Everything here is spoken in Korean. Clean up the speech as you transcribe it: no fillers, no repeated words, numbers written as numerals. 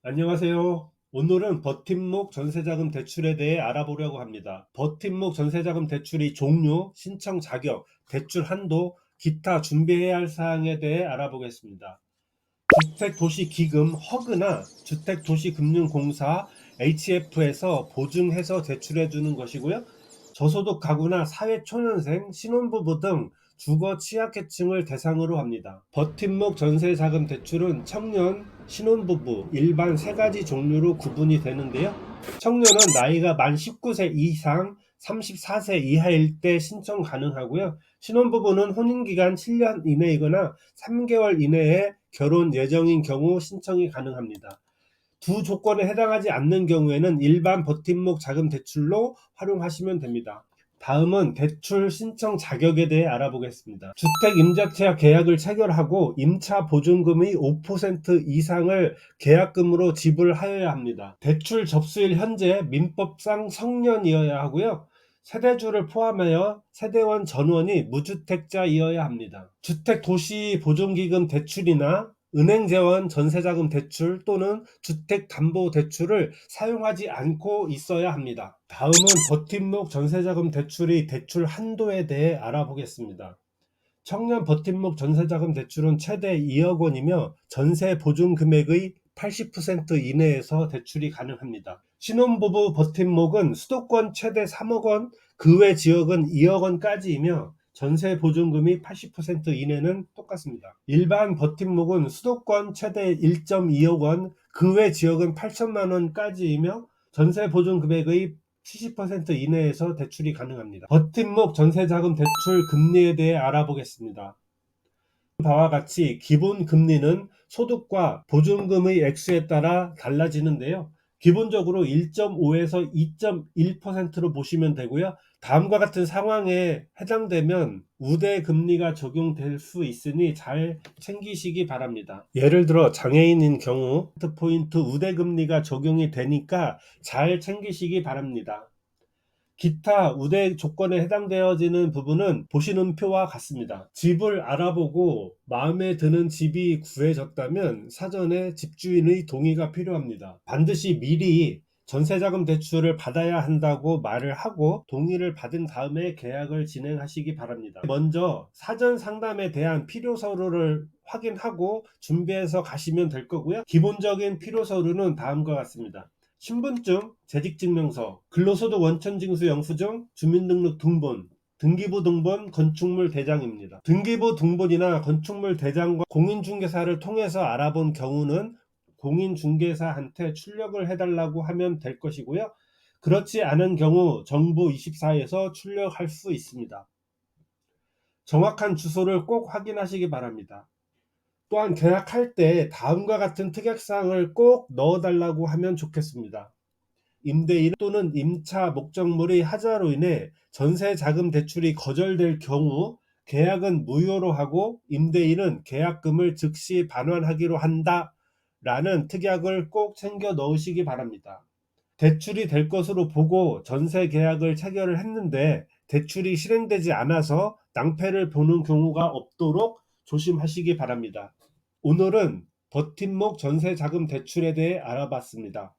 안녕하세요. 오늘은 버팀목 전세자금 대출에 대해 알아보려고 합니다. 버팀목 전세자금 대출의 종류, 신청 자격, 대출 한도, 기타 준비해야 할 사항에 대해 알아보겠습니다. 주택도시기금 허그나 주택도시금융공사 HF에서 보증해서 대출해주는 것이고요. 저소득 가구나 사회초년생, 신혼부부 등 주거 취약계층을 대상으로 합니다. 버팀목 전세자금 대출은 청년, 신혼부부, 일반 세 가지 종류로 구분이 되는데요. 청년은 나이가 만 19세 이상 34세 이하일 때 신청 가능하고요. 신혼부부는 혼인기간 7년 이내이거나 3개월 이내에 결혼 예정인 경우 신청이 가능합니다. 두 조건에 해당하지 않는 경우에는 일반 버팀목 자금 대출로 활용하시면 됩니다. 다음은 대출 신청 자격에 대해 알아보겠습니다. 주택 임대차 계약을 체결하고 임차 보증금의 5% 이상을 계약금으로 지불하여야 합니다. 대출 접수일 현재 민법상 성년이어야 하고요. 세대주를 포함하여 세대원 전원이 무주택자이어야 합니다. 주택도시보존기금 대출이나 은행재원 전세자금 대출 또는 주택담보대출을 사용하지 않고 있어야 합니다. 다음은 버팀목 전세자금 대출의 대출 한도에 대해 알아보겠습니다. 청년 버팀목 전세자금 대출은 최대 2억 원이며 전세 보증 금액의 80% 이내에서 대출이 가능합니다. 신혼부부 버팀목은 수도권 최대 3억 원, 그 외 지역은 2억 원까지이며 전세 보증금이 80% 이내는 똑같습니다. 일반 버팀목은 수도권 최대 1.2억 원, 그 외 지역은 8천만 원까지이며 전세 보증 금액의 70% 이내에서 대출이 가능합니다. 버팀목 전세자금 대출 금리에 대해 알아보겠습니다. 바와 같이 기본 금리는 소득과 보증금의 액수에 따라 달라지는데요. 기본적으로 1.5에서 2.1%로 보시면 되고요. 다음과 같은 상황에 해당되면 우대 금리가 적용될 수 있으니 잘 챙기시기 바랍니다. 예를 들어 장애인인 경우 포인트 우대 금리가 적용이 되니까 잘 챙기시기 바랍니다. 기타 우대 조건에 해당되어지는 부분은 보시는 표와 같습니다. 집을 알아보고 마음에 드는 집이 구해졌다면 사전에 집주인의 동의가 필요합니다. 반드시 미리 전세자금 대출을 받아야 한다고 말을 하고 동의를 받은 다음에 계약을 진행하시기 바랍니다. 먼저 사전 상담에 대한 필요 서류를 확인하고 준비해서 가시면 될 거고요. 기본적인 필요 서류는 다음과 같습니다. 신분증, 재직증명서, 근로소득 원천징수 영수증, 주민등록 등본, 등기부 등본, 건축물 대장입니다. 등기부 등본이나 건축물 대장과 공인중개사를 통해서 알아본 경우는 공인중개사한테 출력을 해달라고 하면 될 것이고요. 그렇지 않은 경우 정부 24에서 출력할 수 있습니다. 정확한 주소를 꼭 확인하시기 바랍니다. 또한 계약할 때 다음과 같은 특약사항을 꼭 넣어달라고 하면 좋겠습니다. 임대인 또는 임차 목적물의 하자로 인해 전세자금 대출이 거절될 경우 계약은 무효로 하고 임대인은 계약금을 즉시 반환하기로 한다 라는 특약을 꼭 챙겨 넣으시기 바랍니다. 대출이 될 것으로 보고 전세 계약을 체결을 했는데 대출이 실행되지 않아서 낭패를 보는 경우가 없도록 조심하시기 바랍니다. 오늘은 버팀목 전세자금 대출에 대해 알아봤습니다.